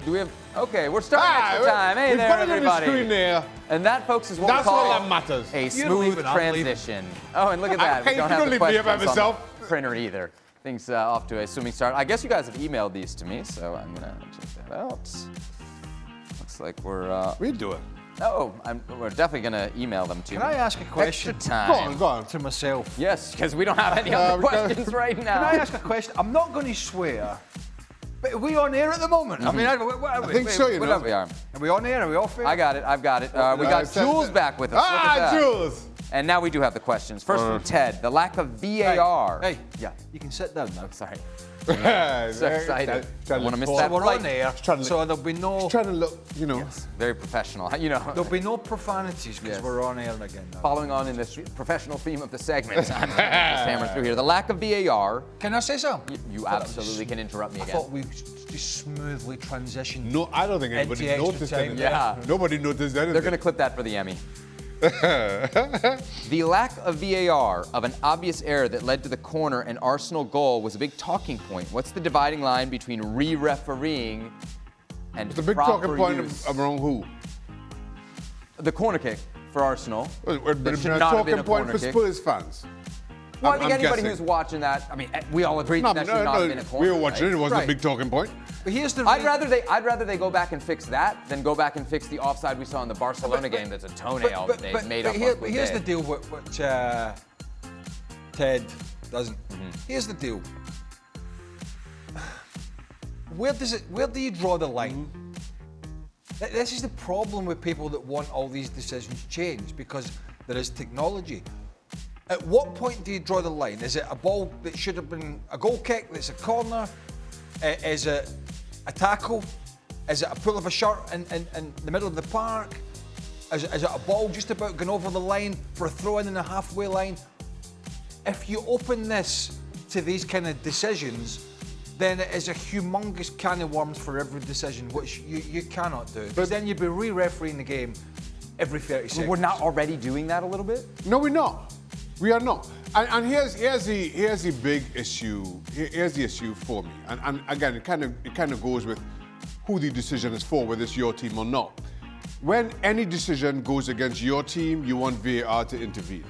Do we have? Okay, we're starting extra time. Hey there, everybody. The screen there. And that, folks, is what That's we call all that matters. a smooth transition. Oh, and look at that. We don't have the questions on the printer either. Things off to a swimming start. I guess you guys have emailed these to me, so I'm gonna check that out. Looks like we're. We do it. Oh, we're definitely gonna email them to you. Can I ask a question? Extra time. Go on. To myself. Yes, because we don't have any other questions right now. Can I ask a question? I'm not going to swear, but are we on air at the moment? I mean, I think so, you know. We are. Are we on air? Are we off air? I got it. I've got it. We got Jules back with us. Look at that. Jules! And now we do have the questions. First from Ted, the lack of VAR. Hey, yeah, you can sit down now. Sorry. So excited. I want to miss that We're flight. on air, so there'll be no. Trying to look, you know. Yes, very professional. You know. There'll be no profanities because we're on air again now. Following on in this professional theme of the segment, I'm just hammer through here. The lack of VAR. Can I say something? You absolutely can interrupt me again. I thought we just smoothly transitioned. No, I don't think anybody noticed anything. Yeah. Nobody noticed anything. They're going to clip that for the Emmy. The lack of VAR of an obvious error that led to the corner and Arsenal goal was a big talking point. What's the dividing line between re-refereeing and the big proper talking point use? around who? The corner kick for Arsenal. But That it's should a not have been talking a point corner for kick. Spurs fans. Well, I think I'm anybody guessing. who's watching that, I mean, we all agree that should not have been a corner. We were watching it. It wasn't Right. a big talking point. But here's the. I'd rather they go back and fix that than go back and fix the offside we saw in the Barcelona game. That's a toenail that they made up. But here's the deal, which Ted doesn't. Here's the deal. Where do you draw the line? This is the problem with people that want all these decisions changed because there is technology. At what point do you draw the line? Is it a ball that should have been a goal kick that's a corner? Is it a tackle? Is it a pull of a shirt in the middle of the park? Is it a ball just about going over the line for a throw-in the halfway line? If you open this to these kind of decisions, then it is a humongous can of worms for every decision, which you cannot do. Because then you'd be re-refereeing the game every 30 seconds. We're not already doing that a little bit? No, we're not. We are not. And here's the big issue. Here's the issue for me. And again, it kind of goes with who the decision is for, whether it's your team or not. When any decision goes against your team, you want VAR to intervene.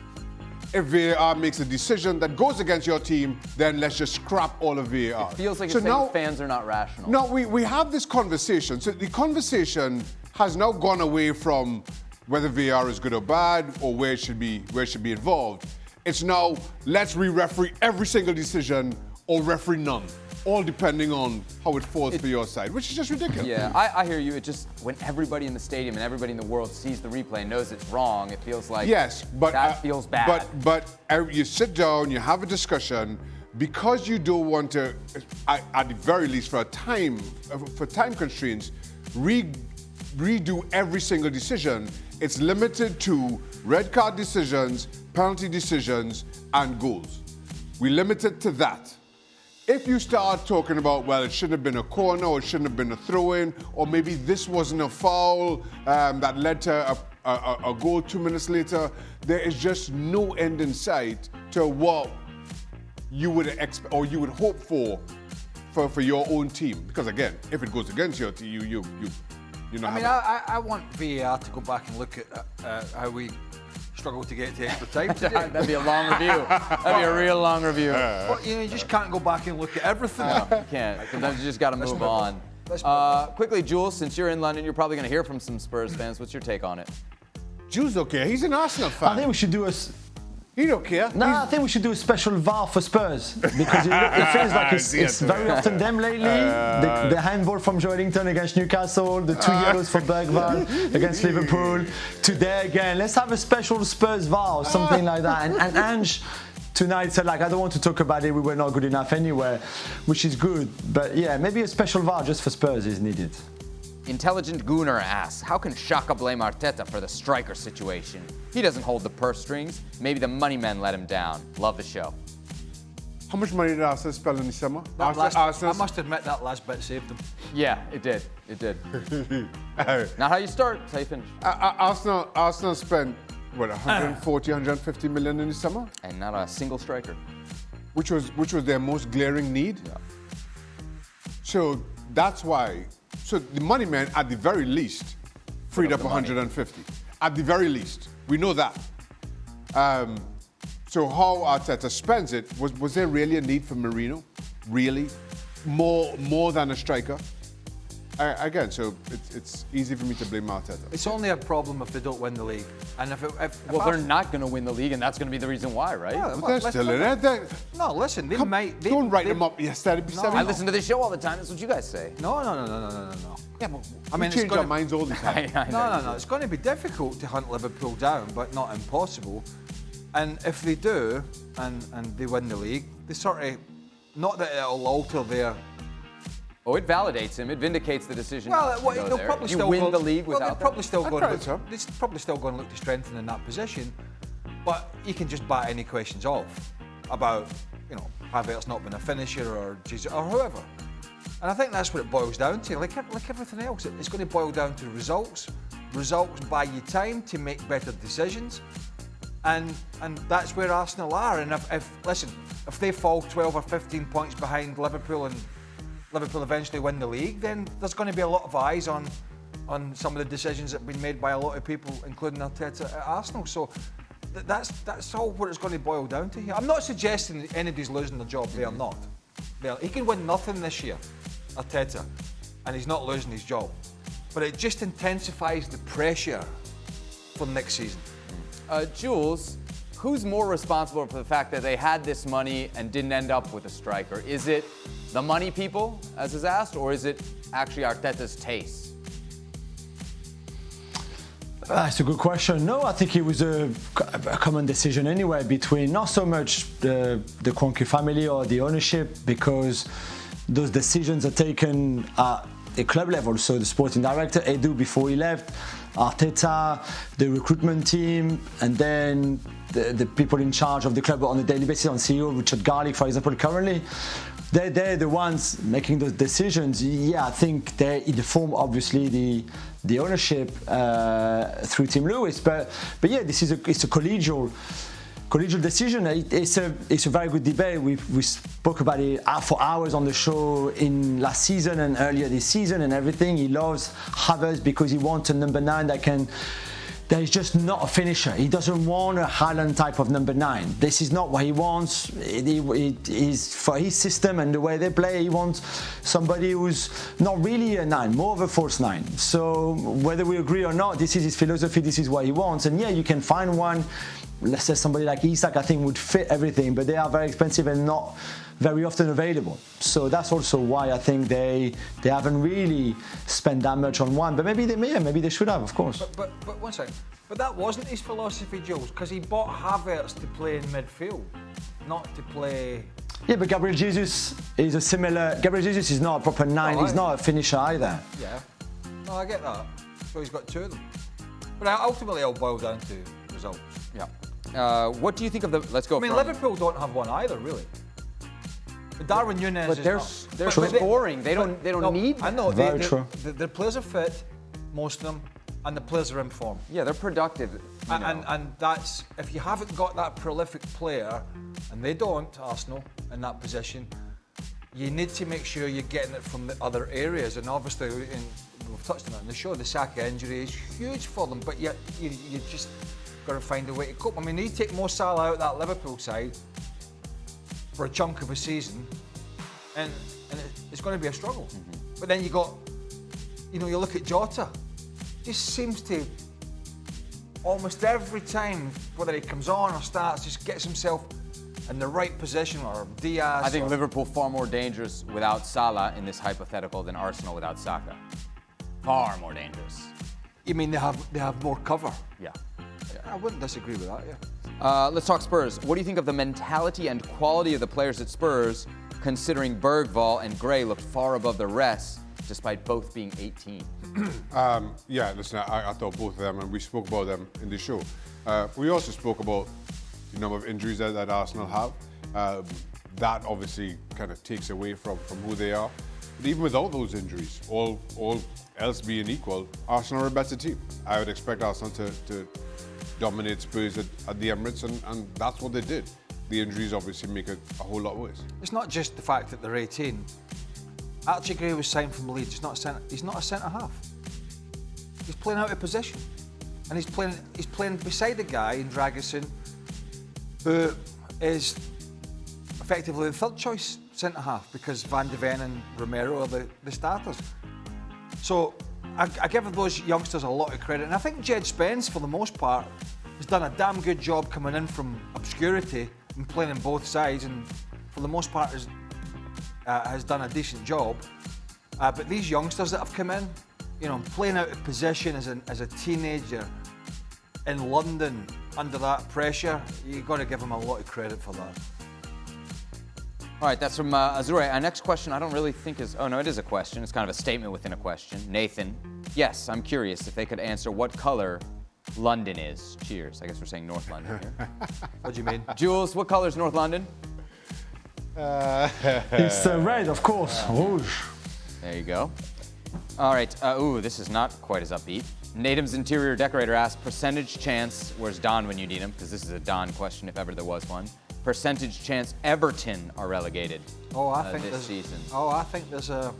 If VAR makes a decision that goes against your team, then let's just scrap all of VAR. It feels like you're saying fans are not rational. No, we have this conversation. So the conversation has now gone away from whether VAR is good or bad or where it should be involved. It's now, let's re-referee every single decision or referee none, all depending on how it falls for your side, which is just ridiculous. Yeah, I hear you. It just, when everybody in the stadium and everybody in the world sees the replay and knows it's wrong, it feels like that feels bad. But you sit down, you have a discussion, because you don't want to, at the very least for time constraints, redo every single decision. It's limited to red card decisions, penalty decisions, and goals. We limit it to that. If you start talking about, well, it shouldn't have been a corner, or it shouldn't have been a throw-in, or maybe this wasn't a foul that led to a goal 2 minutes later, there is just no end in sight to what you would expect or you would hope for your own team. Because again, if it goes against your team, you know. I want VAR to go back and look at how we struggle to get to extra time today. That'd be a long review. That'd be a real long review. But you just can't go back and look at everything. No, you can't. Sometimes you just got to move on. Quickly, Jules, since you're in London, you're probably going to hear from some Spurs fans. What's your take on it? Jules don't care. He's an Arsenal fan. I think we should do He don't care. No, I think we should do a special VAR for Spurs because it feels like it's very often them lately. The handball from Joelinton against Newcastle, the 2 yellows for Bergvall against Liverpool. Today again, let's have a special Spurs VAR or something like that. And Ange tonight said, like, I don't want to talk about it. We were not good enough anyway, which is good. But yeah, maybe a special VAR just for Spurs is needed. Intelligent Gooner asks, how can Shaka blame Arteta for the striker situation? He doesn't hold the purse strings. Maybe the money men let him down. Love the show. How much money did Arsenal spend in the summer? I must admit that last bit saved them. Yeah, it did. It did. Not how you start, it's how you finish. Arsenal spent, what, 140, 150 million in the summer? And not a single striker. Which was their most glaring need. Yeah. So that's why So the money man, at the very least, freed up 150. At the very least. We know that. So how Arteta spends it, was there really a need for Marino? Really? More than a striker? Again, so it's easy for me to blame Arteta. It's only a problem if they don't win the league. And if they're not going to win the league, and that's going to be the reason why, right? Yeah, They're still in it. No, listen, they might. Don't write them up yesterday. I listen to this show all the time. That's what you guys say. No. Yeah, but I mean, we change our minds all the time. No. It's going to be difficult to hunt Liverpool down, but not impossible. And if they do, and they win the league, they sort of, not that it'll alter their. Oh, it validates him. It vindicates the decision. Well, to go they'll there. probably You still win go, the league well, without they're probably still going. They're probably still going to look to strengthen in that position. But you can just bat any questions off about, have Everton not been a finisher or Jesus or whoever. And I think that's what it boils down to. Like everything else, it's going to boil down to results. Results buy you time to make better decisions. And that's where Arsenal are. And if they fall 12 or 15 points behind Liverpool and Liverpool eventually win the league, then there's going to be a lot of eyes on some of the decisions that have been made by a lot of people, including Arteta at Arsenal. So that's all what it's going to boil down to here. I'm not suggesting that anybody's losing their job. They are not. He can win nothing this year, Arteta, and he's not losing his job. But it just intensifies the pressure for next season. Jules, who's more responsible for the fact that they had this money and didn't end up with a striker? Is it the money people, as is asked, or is it actually Arteta's taste? That's a good question. No, I think it was a common decision anyway between not so much the Kroenke family or the ownership, because those decisions are taken at a club level. So the sporting director, Edu, before he left, Arteta, the recruitment team, and then the people in charge of the club on a daily basis, on CEO Richard Garlick, for example, currently. They're the ones making those decisions. Yeah, I think they're in the form, obviously, the ownership through Tim Lewis. But yeah, it's a collegial decision. It's a very good debate. We spoke about it for hours on the show in last season and earlier this season and everything. He loves Havertz because he wants a number 9 that is just not a finisher. He doesn't want a Haaland type of number 9. This is not what he wants. It is for his system and the way they play. He wants somebody who's not really a 9, more of a false 9. So whether we agree or not, this is his philosophy. This is what he wants. And yeah, you can find one. Let's say somebody like Isak, I think, would fit everything, but they are very expensive and not very often available. So that's also why I think they haven't really spent that much on one. But maybe they should have, of course. But one second. But that wasn't his philosophy, Jules, because he bought Havertz to play in midfield, not to play. Yeah, but Gabriel Jesus is a similar. Gabriel Jesus is not a proper 9. He's not a finisher either. Yeah. No, I get that. So he's got 2 of them. But ultimately, it'll boil down to results. Yeah. What do you think of the? Let's go. I mean, Liverpool don't have one either, really. But Darwin Núñez. But they're scoring. They don't need. I know. Very true. The players are fit, most of them, and the players are in form. Yeah, they're productive. And that's, if you haven't got that prolific player, and they don't, Arsenal, in that position, you need to make sure you're getting it from the other areas. And obviously, we've touched on it in the show, the Shaka injury is huge for them, but yet you just got to find a way to cope. I mean, you take Mo Salah out that Liverpool side for a chunk of a season, and it's going to be a struggle. Mm-hmm. But then you look at Jota, just seems to almost every time, whether he comes on or starts, just gets himself in the right position, or Diaz. I think Liverpool far more dangerous without Salah in this hypothetical than Arsenal without Shaka. Far more dangerous. You mean they have more cover? Yeah. I wouldn't disagree with that, yeah. Let's talk Spurs. What do you think of the mentality and quality of the players at Spurs, considering Bergvall and Gray looked far above the rest, despite both being 18? Yeah, listen, I thought both of them, and we spoke about them in the show. We also spoke about the number of injuries that Arsenal have. That obviously kind of takes away from who they are. But even without those injuries, all else being equal, Arsenal are a better team. I would expect Arsenal to dominate Spurs at the Emirates, and that's what they did. The injuries obviously make it a whole lot worse. It's not just the fact that they're 18. Archie Gray was signed from Leeds. He's not a centre half. He's playing out of position, and he's playing beside a guy in Dragusin who is effectively the third choice centre half because Van de Ven and Romero are the starters. So I give those youngsters a lot of credit, and I think Jed Spence, for the most part, has done a damn good job coming in from obscurity and playing on both sides, and for the most part has done a decent job. But these youngsters that have come in, playing out of position as a teenager in London under that pressure, you've got to give them a lot of credit for that. All right, that's from Azure. Our next question I don't really think is... Oh, no, it is a question. It's kind of a statement within a question. Nathan, yes, I'm curious if they could answer what color London is. Cheers. I guess we're saying North London here. What do you mean? Jules, what color is North London? It's red, of course. Rouge. There you go. All right. This is not quite as upbeat. Natum's interior decorator asked, percentage chance... Where's Don when you need him? Because this is a Don question, if ever there was one. Percentage chance Everton are relegated this season. I think there's a...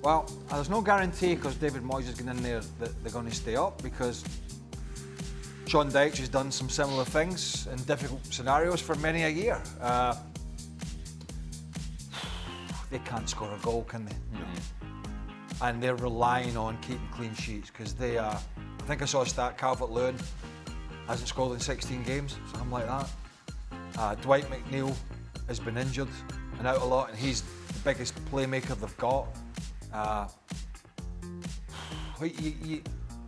Well, there's no guarantee because David Moyes is getting in there that they're going to stay up, because Sean Dyche has done some similar things in difficult scenarios for many a year. They can't score a goal, can they? Mm-hmm. And they're relying on keeping clean sheets because they are... I think I saw a stat, Calvert-Lewin hasn't scored in 16 games, something like that. Dwight McNeil has been injured and out a lot, and he's the biggest playmaker they've got.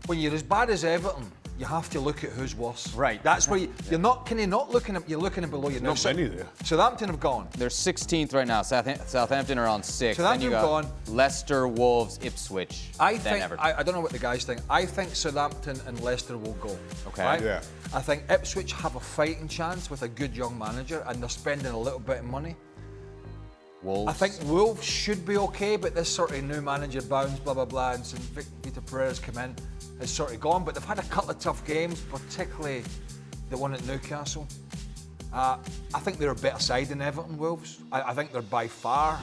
When you're as bad as Everton, you have to look at who's worse. Right. That's where you're not looking at. You're looking at below you. Not many there. Southampton have gone. They're 16th right now. Southampton are on 6th. Southampton have gone. Leicester, Wolves, Ipswich. Then Everton. I don't know what the guys think. I think Southampton and Leicester will go. Okay. Right? Yeah. I think Ipswich have a fighting chance with a good young manager, and they're spending a little bit of money. Wolves. I think Wolves should be okay, but this sort of new manager bounce, blah, blah, blah, and some Vitor Pereira's come in, has sort of gone, but they've had a couple of tough games, particularly the one at Newcastle. I think they're a better side than Everton, Wolves. I think they're by far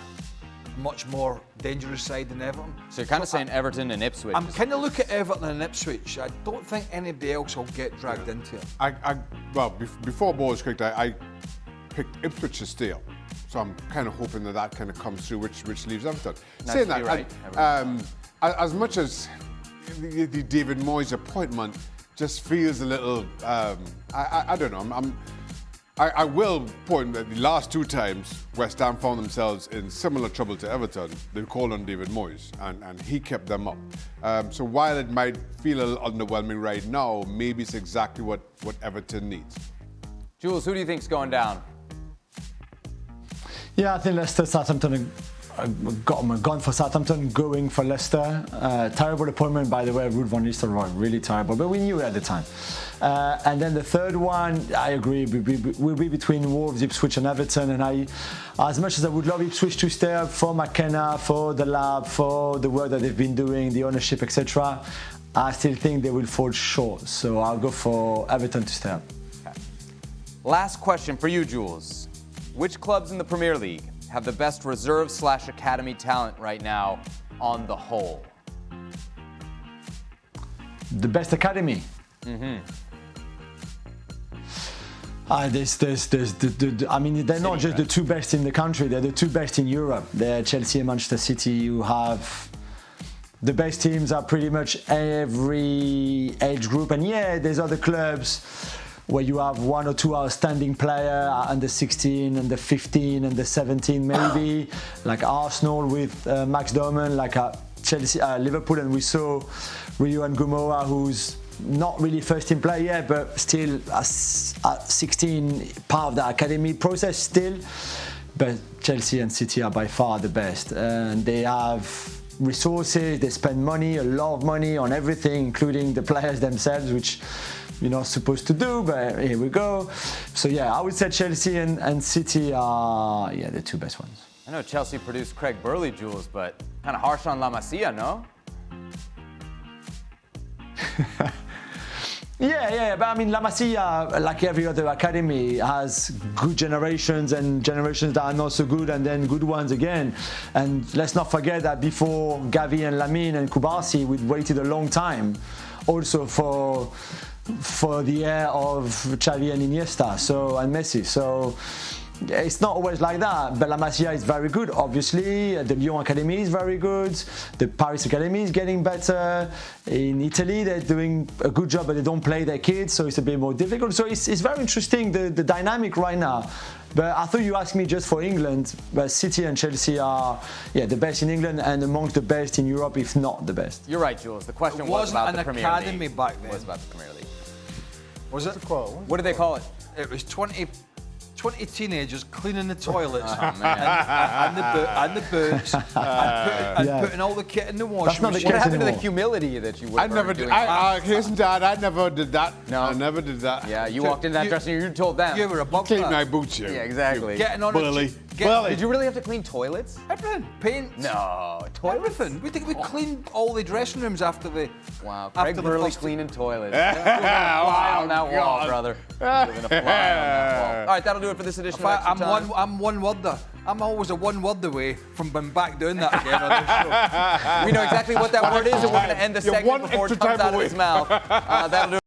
much more dangerous side than Everton. So you're kind of saying Everton and Ipswich. I'm kind of looking at Everton and Ipswich. I don't think anybody else will get dragged into it. Before ball was kicked, I picked Ipswich to stay up. So I'm kind of hoping that kind of comes through, which leaves Everton. Saying that, right. as much as the David Moyes appointment just feels a little, I don't know. I will point that the last two times West Ham found themselves in similar trouble to Everton, they called on David Moyes, and he kept them up. So while it might feel a little underwhelming right now, maybe it's exactly what Everton needs. Jules, who do you think's going down? Yeah, I think Leicester, Southampton, gone for Southampton, going for Leicester. Terrible appointment, by the way, Ruud van Nistelrooy, really terrible, but we knew it at the time. And then the third one, I agree, will be between Wolves, Ipswich and Everton. And as much as I would love Ipswich to stay up for McKenna, for the lab, for the work that they've been doing, the ownership, etc., I still think they will fall short. So I'll go for Everton to stay up. Okay. Last question for you, Jules. Which clubs in the Premier League have the best reserve/academy talent right now on the whole? The best academy? Mm-hmm. I mean, they're not just the two best in the country, they're the two best in Europe. They're Chelsea and Manchester City. You have the best teams are pretty much every age group. And yeah, there's other clubs where you have one or two outstanding players, under 16, under 15, under 17 maybe, like Arsenal with Max Dorman, like Chelsea, Liverpool, and we saw Rio and Gumoa, who's not really first team player yet, but still at 16, part of the academy process still. But Chelsea and City are by far the best, and they have resources, they spend money, a lot of money on everything, including the players themselves, which you're not supposed to do, but here we go. So yeah, I would say Chelsea and City are the two best ones. I know Chelsea produced Craig Burley, Jules, but kind of harsh on La Masia, no? Yeah, but I mean, La Masia, like every other academy, has good generations and generations that are not so good, and then good ones again. And let's not forget that before Gavi and Lamine and Kubasi, we waited a long time also for the heir of Xavi and Iniesta, and Messi. So it's not always like that, but La Masia is very good, obviously. The Lyon Academy is very good. The Paris Academy is getting better. In Italy, they're doing a good job, but they don't play their kids, so it's a bit more difficult. So it's very interesting, the dynamic right now. But I thought you asked me just for England, but City and Chelsea are the best in England and amongst the best in Europe, if not the best. You're right, Jules. The question was about the Premier League. It wasn't an academy back then. It was about the Premier League. Was it? What did they call it? It was 20 teenagers cleaning the toilets man. and the boots and putting all the kit in the washing not the machine. What happened to the anymore. humility that you would I never did. Hasten to add, I never did that. No. I never did that. Yeah, you walked into that dressing room, you told them. You were above Clean that. my boots, you. Yeah, exactly. Getting on Bully. Did you really have to clean toilets? everything, paint. No, toilets? Everything. We cleaned all the dressing rooms after the. Wow, after Craig the Burley first- cleaning toilets. You're gonna fly on that wall, God. brother. You're gonna fly on that wall. All right, that'll do it for this edition of Extra Time. I'm one worder. I'm always a one word away from being back doing that again on this show. We know exactly what that word is, and we're going to end the You're segment one before it extra comes time out of away. his mouth. That'll do it.